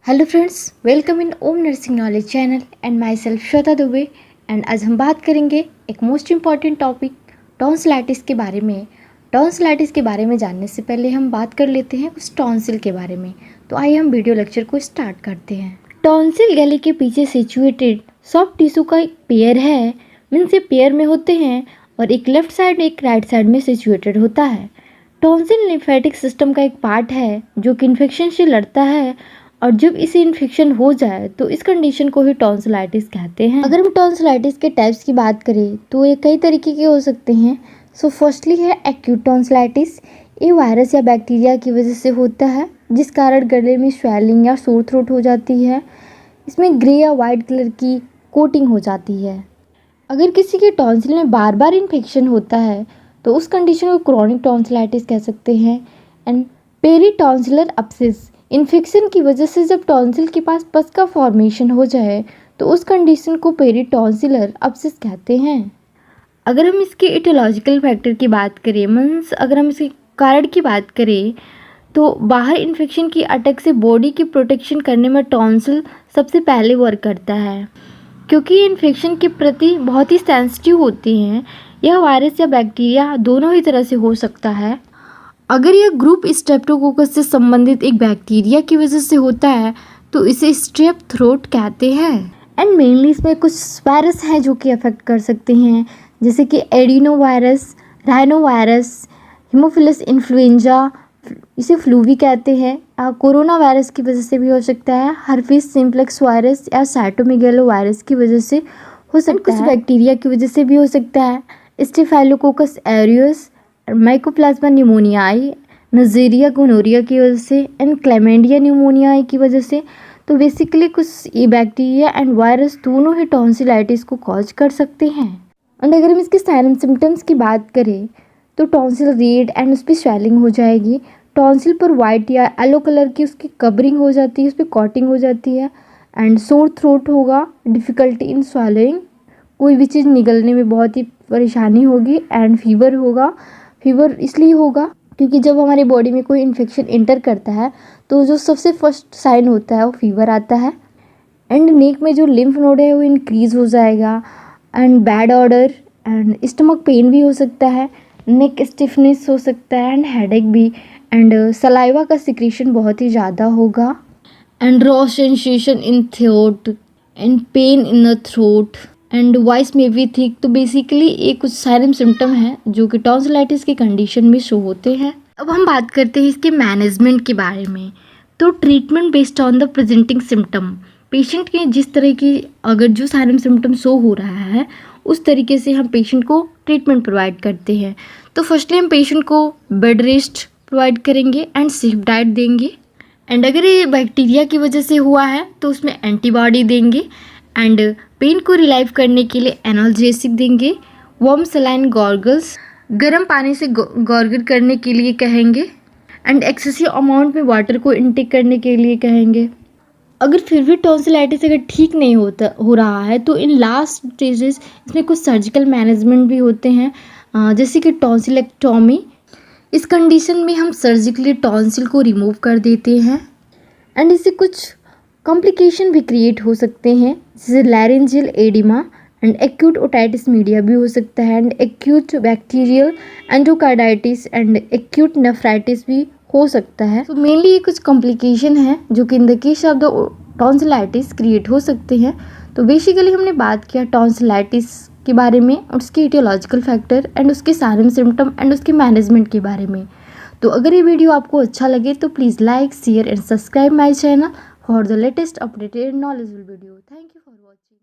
Hello friends, welcome in Om nursing knowledge channel and my self Shweta Dubey. And आज हम बात करेंगे एक मोस्ट इम्पॉर्टेंट टॉपिक टॉन्सिलाइटिस के बारे में। टॉन्सिलाइटिस के बारे में जानने से पहले हम बात कर लेते हैं कुछ टॉन्सिल के बारे में। तो आइए हम वीडियो लेक्चर को स्टार्ट करते हैं। टॉन्सिल गले के पीछे सिचुएटेड सॉफ्ट टिश्यू का एक पेयर है। मीन्स ये पेयर में होते हैं और एक लेफ्ट साइड एक राइट साइड में सिचुएटेड होता है। टॉन्सिल लिम्फेटिक सिस्टम का एक पार्ट है जो कि इन्फेक्शन से लड़ता है, और जब इसे इन्फेक्शन हो जाए तो इस कंडीशन को ही टॉन्सिलाइटिस कहते हैं। अगर हम टॉन्सिलाइटिस के टाइप्स की बात करें तो ये कई तरीके के हो सकते हैं। सो फर्स्टली है एक्यूट टॉन्सिलाइटिस। ये वायरस या बैक्टीरिया की वजह से होता है, जिस कारण गले में स्वेलिंग या सोर थ्रोट हो जाती है। इसमें ग्रे या वाइट कलर की कोटिंग हो जाती है। अगर किसी के टॉन्सिल में बार बार इन्फेक्शन होता है तो उस कंडीशन को क्रोनिक टॉन्सिलाइटिस कह सकते हैं। एंड पेरीटॉन्सिलर अब्सेस, इन्फेक्शन की वजह से जब टॉन्सिल के पास पस का फॉर्मेशन हो जाए तो उस कंडीशन को पेरीटॉन्सिलर अब्सेस कहते हैं। अगर हम इसके इटियोलॉजिकल फैक्टर की बात करें, मीन्स अगर हम इसके कारण की बात करें, तो बाहर इन्फेक्शन की अटैक से बॉडी की प्रोटेक्शन करने में टॉन्सिल सबसे पहले वर्क करता है, क्योंकि ये इन्फेक्शन के प्रति बहुत ही सेंसिटिव होती हैं। यह वायरस या बैक्टीरिया दोनों ही तरह से हो सकता है। अगर यह ग्रुप स्ट्रेप्टोकोकस से संबंधित एक बैक्टीरिया की वजह से होता है तो इसे स्ट्रेप थ्रोट कहते हैं। एंड मेनली इसमें कुछ वायरस हैं जो कि अफेक्ट कर सकते हैं, जैसे कि adeno virus, rhino virus, Haemophilus influenza, इसे फ्लू भी कहते हैं। कोरोना वायरस की वजह से भी हो सकता है। हर्पीस सिम्प्लेक्स वायरस या साइटोमेगालो वायरस की वजह से हो सकता है। कुछ बैक्टीरिया की वजह से भी हो सकता है। Staphylococcus areas, mycoplasma pneumoniae, नज़ेरिया gonorrhoea की वजह से, एंड क्लेमेंडिया न्यूमोनियाई की वजह से। तो बेसिकली कुछ ये बैक्टीरिया एंड वायरस दोनों ही टॉन्सिलाइटिस को कॉज कर सकते हैं। एंड अगर हम इसके साइन एंड सिम्टम्स की बात करें तो टॉन्सिल रेड एंड उस पर स्वेलिंग हो जाएगी। टॉन्सिल पर वाइट या येलो कलर की उसकी कवरिंग हो जाती है, उस पर कॉटिंग हो जाती है। एंड सोर थ्रोट होगा, डिफ़िकल्टी इन स्वॉलोइंग, कोई भी चीज़ निगलने में बहुत ही परेशानी होगी। एंड फीवर होगा। फीवर इसलिए होगा क्योंकि जब हमारी बॉडी में कोई इन्फेक्शन इंटर करता है तो जो सबसे फर्स्ट साइन होता है वो फीवर आता है। एंड नेक में जो लिम्फ नोड है वो इंक्रीज़ हो जाएगा। And bad order and stomach pain भी हो सकता है, नेक स्टिफनेस हो सकता है, एंड हेडेक भी। एंड सलाइवा का सिक्रीशन बहुत ही ज़्यादा होगा। And raw sensation in throat and pain in the throat and voice में भी थिक। तो बेसिकली ये कुछ साइन सिम्टम हैं जो कि टॉन्सिलाइटिस की कंडीशन में शो होते हैं। अब हम बात करते हैं इसके मैनेजमेंट के बारे में। तो treatment based on the presenting symptom, patient के जिस तरह की अगर जो साइन सिम्टम शो हो रहा है उस तरीके से हम पेशेंट को ट्रीटमेंट प्रोवाइड करते हैं। तो फर्स्टली हम पेशेंट को बेड रेस्ट प्रोवाइड करेंगे एंड सेफ डाइट देंगे। एंड अगर ये बैक्टीरिया की वजह से हुआ है तो उसमें एंटीबॉडी देंगे। एंड पेन को रिलाइव करने के लिए एनाल्जेसिक देंगे। वार्म सलाइन गॉर्गल्स, गर्म पानी से गॉर्गल करने के लिए कहेंगे। एंड एक्सेसिव अमाउंट में वाटर को इनटेक करने के लिए कहेंगे। अगर फिर भी टॉन्सिलाइटिस अगर ठीक नहीं हो रहा है तो इन लास्ट स्टेजेस इसमें कुछ सर्जिकल मैनेजमेंट भी होते हैं, जैसे कि टॉन्सिलेक्टोमी। इस कंडीशन में हम सर्जिकली टॉन्सिल को रिमूव कर देते हैं। एंड इससे कुछ कॉम्प्लिकेशन भी क्रिएट हो सकते हैं, जैसे laryngeal oedema and acute otitis media भी हो सकता है। And acute bacterial endocarditis and acute nephritis भी हो सकता है। तो मेनली ये कुछ कॉम्प्लिकेशन है जो कि in the case of the tonsillitis create हो सकते हैं। तो बेसिकली हमने बात किया टॉन्सिलाइटिस के बारे में, उसके इटियोलॉजिकल फैक्टर एंड उसके साइन सिम्टम एंड उसके मैनेजमेंट के बारे में। तो अगर ये वीडियो आपको अच्छा लगे तो please like, share and subscribe my channel for the latest updated knowledgeable video. Thank you for watching.